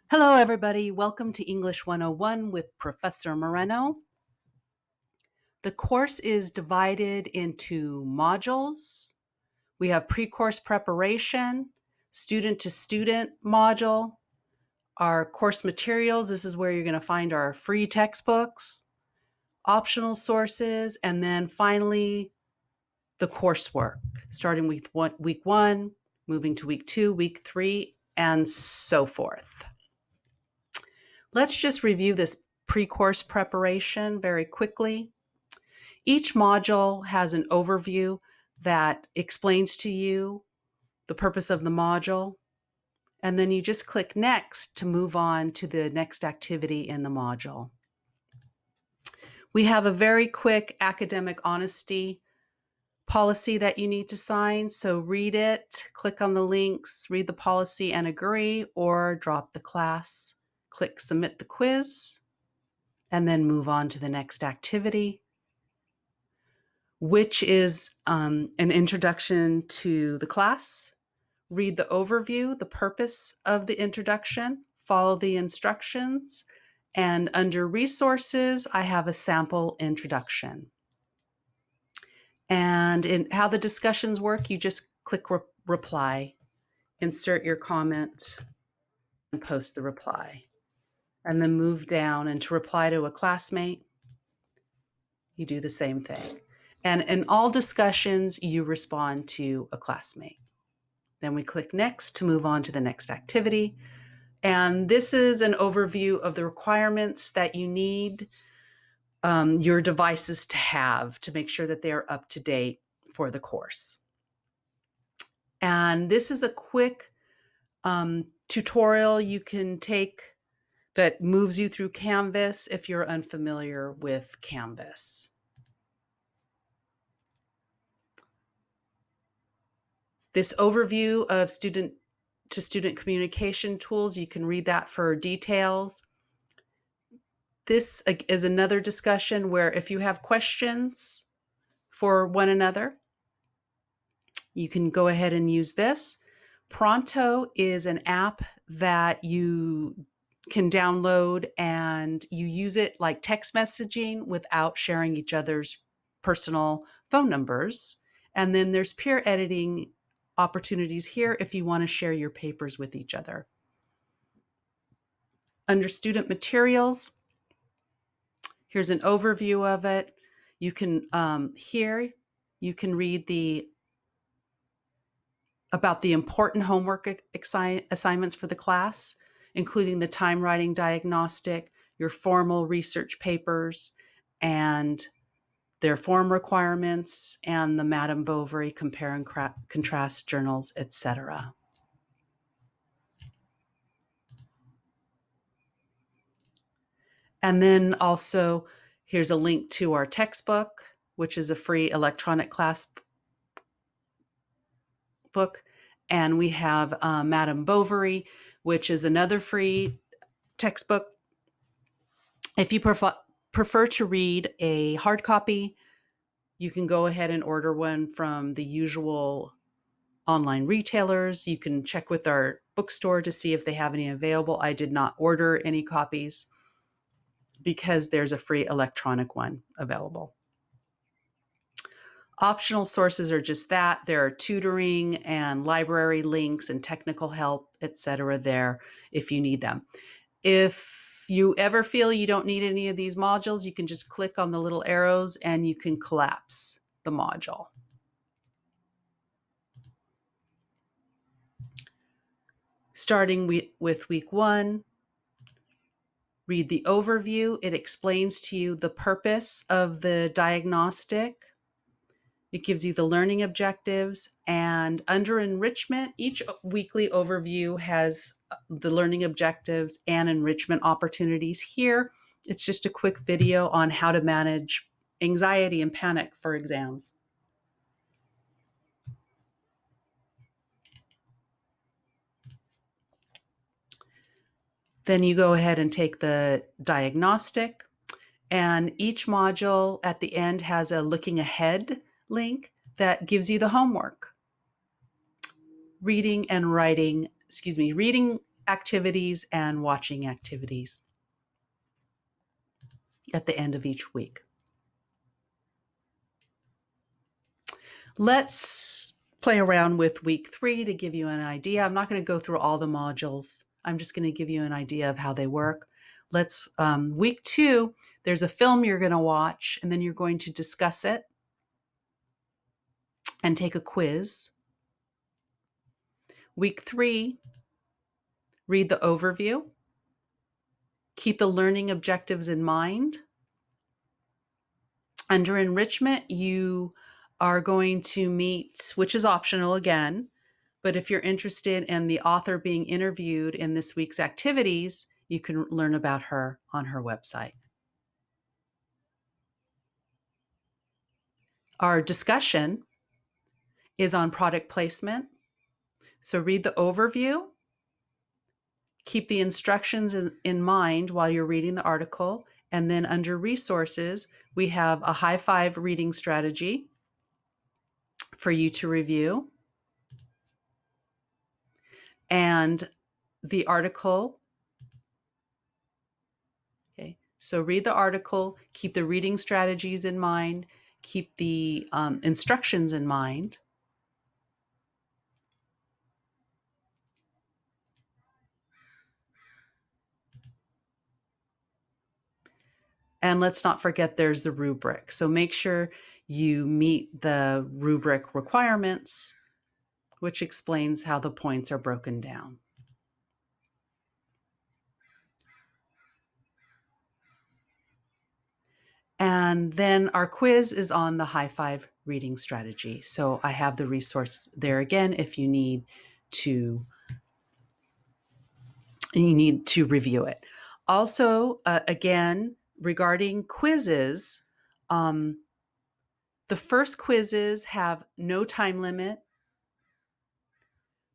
Hello, everybody. Welcome to English 101 with Professor Moreno. The course is divided into modules. We have pre-course preparation, student to student module, our course materials. This is where you're going to find our free textbooks, optional sources, and then finally the coursework, starting with week one, moving to week two, week three, and so forth. Let's just review this pre-course preparation very quickly. Each module has an overview that explains to you the purpose of the module, and then you just click next to move on to the next activity in the module. We have a very quick academic honesty policy that you need to sign, so read it, click on the links, read the policy and agree, or drop the class. Click submit the quiz, and then move on to the next activity, which is an introduction to the class. Read the overview, the purpose of the introduction, follow the instructions, and under resources, I have a sample introduction. And in how the discussions work, you just click reply, insert your comment, and post the reply. And then move down, and to reply to a classmate, you do the same thing. And in all discussions, you respond to a classmate. Then we click next to move on to the next activity. And this is an overview of the requirements that you need your devices to have to make sure that they're up to date for the course. And this is a quick tutorial you can take that moves you through Canvas if you're unfamiliar with Canvas. This overview of student to student communication tools, you can read that for details. This is another discussion where if you have questions for one another, you can go ahead and use this. Pronto is an app that you can download and you use it like text messaging without sharing each other's personal phone numbers. And then there's peer editing opportunities here if you want to share your papers with each other. Under student materials, here's an overview of it. You can here you can read about the important homework assignments for the class, including the time writing diagnostic, your formal research papers, and their form requirements, and the Madame Bovary compare and contrast journals, etc. And then also, here's a link to our textbook, which is a free electronic class book. And we have Madame Bovary, which is another free textbook. If you prefer to read a hard copy, you can go ahead and order one from the usual online retailers. You can check with our bookstore to see if they have any available. I did not order any copies because there's a free electronic one available. Optional sources are just that. There are tutoring and library links and technical help, etc. there if you need them. If you ever feel you don't need any of these modules, you can just click on the little arrows and you can collapse the module. Starting with week one, read the overview. It explains to you the purpose of the diagnostic. It gives you the learning objectives, and under enrichment, each weekly overview has the learning objectives and enrichment opportunities. Here, it's just a quick video on how to manage anxiety and panic for exams. Then you go ahead and take the diagnostic, and each module at the end has a looking ahead link that gives you the homework. Reading activities and watching activities at the end of each week. Let's play around with week 3 to give you an idea. I'm not going to go through all the modules. I'm just going to give you an idea of how they work. Let's week 2, there's a film you're going to watch, and then you're going to discuss it and take a quiz. Week 3, read the overview. Keep the learning objectives in mind. Under enrichment, you are going to meet, which is optional again, but if you're interested in the author being interviewed in this week's activities, you can learn about her on her website. Our discussion is on product placement. So read the overview. Keep the instructions in mind while you're reading the article. And then under resources, we have a high 5 reading strategy for you to review. And the article. Okay, so read the article, keep the reading strategies in mind, keep the instructions in mind. And let's not forget there's the rubric. So make sure you meet the rubric requirements, which explains how the points are broken down. And then our quiz is on the high 5 reading strategy. So I have the resource there again if you need to review it. Also, again, regarding quizzes, the first quizzes have no time limit,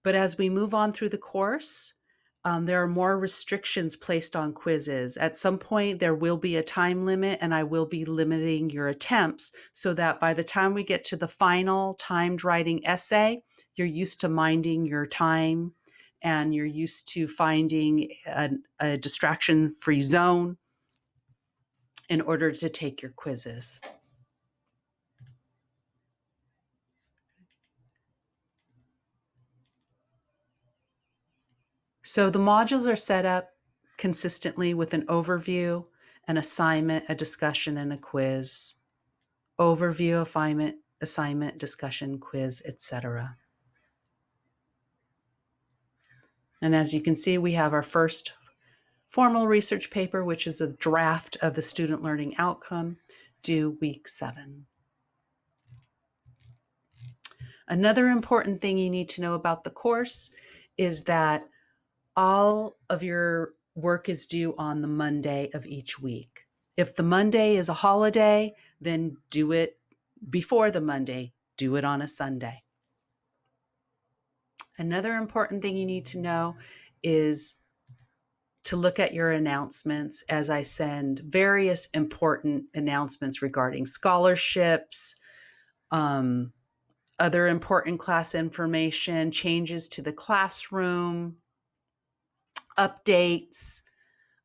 but as we move on through the course, there are more restrictions placed on quizzes. At some point, there will be a time limit, and I will be limiting your attempts so that by the time we get to the final timed writing essay, you're used to minding your time and you're used to finding a distraction-free zone in order to take your quizzes. So the modules are set up consistently with an overview, an assignment, a discussion, and a quiz. Overview, assignment, discussion, quiz, etc. And as you can see, we have our first formal research paper, which is a draft of the student learning outcome, due week 7. Another important thing you need to know about the course is that all of your work is due on the Monday of each week. If the Monday is a holiday, then do it before the Monday. Do it on a Sunday. Another important thing you need to know is to look at your announcements as I send various important announcements regarding scholarships, other important class information, changes to the classroom, updates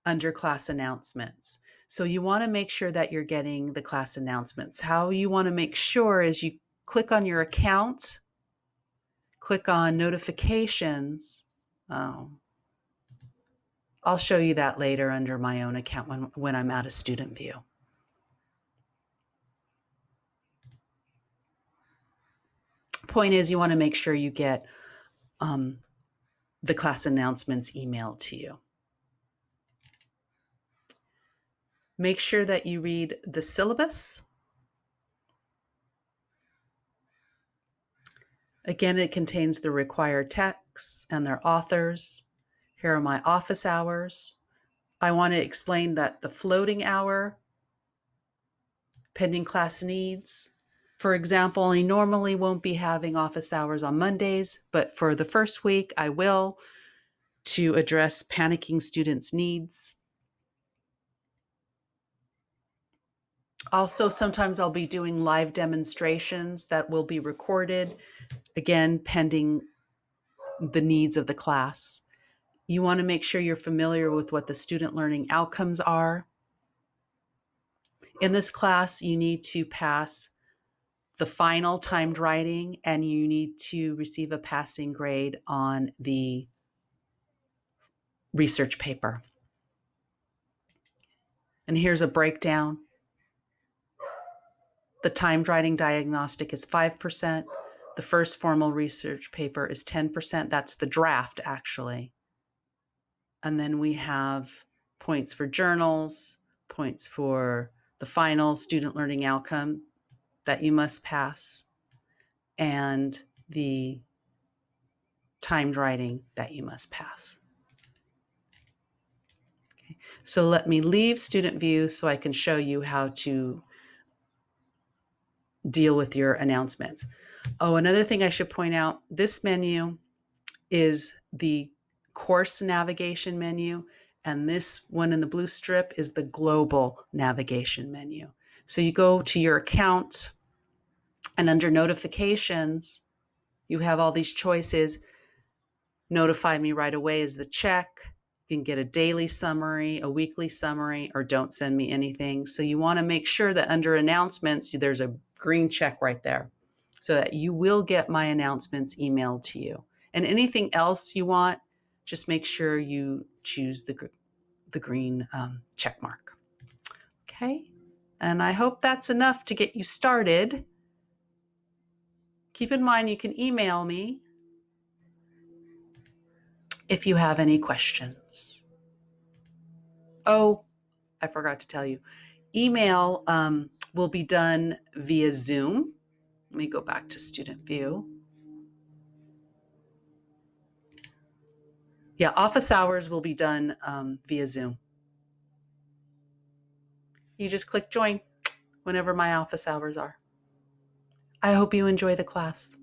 under class announcements. So you want to make sure that you're getting the class announcements. How you want to make sure is you click on your account, click on notifications. I'll show you that later under my own account when I'm at a student view. Point is, you want to make sure you get the class announcements emailed to you. Make sure that you read the syllabus. Again, it contains the required texts and their authors. Here are my office hours. I want to explain that the floating hour, pending class needs. For example, I normally won't be having office hours on Mondays, but for the first week, I will, to address panicking students' needs. Also, sometimes I'll be doing live demonstrations that will be recorded, again, pending the needs of the class. You want to make sure you're familiar with what the student learning outcomes are. In this class, you need to pass the final timed writing, and you need to receive a passing grade on the research paper. And here's a breakdown. The timed writing diagnostic is 5%. The first formal research paper is 10%. That's the draft, actually. And then we have points for journals, points for the final student learning outcome that you must pass, and the timed writing that you must pass. Okay. So let me leave student view so I can show you how to deal with your announcements. Oh, another thing I should point out, this menu is the course navigation menu, and this one in the blue strip is the global navigation menu. So you go to your account, and under notifications, you have all these choices. Notify me right away is the check. You can get a daily summary, a weekly summary, or don't send me anything. So you want to make sure that under announcements, there's a green check right there so that you will get my announcements emailed to you. And anything else you want, just make sure you choose the green check mark. Okay. And I hope that's enough to get you started. Keep in mind, you can email me if you have any questions. Oh, I forgot to tell you, email will be done via Zoom. Let me go back to student view. Yeah, office hours will be done via Zoom. You just click join whenever my office hours are. I hope you enjoy the class.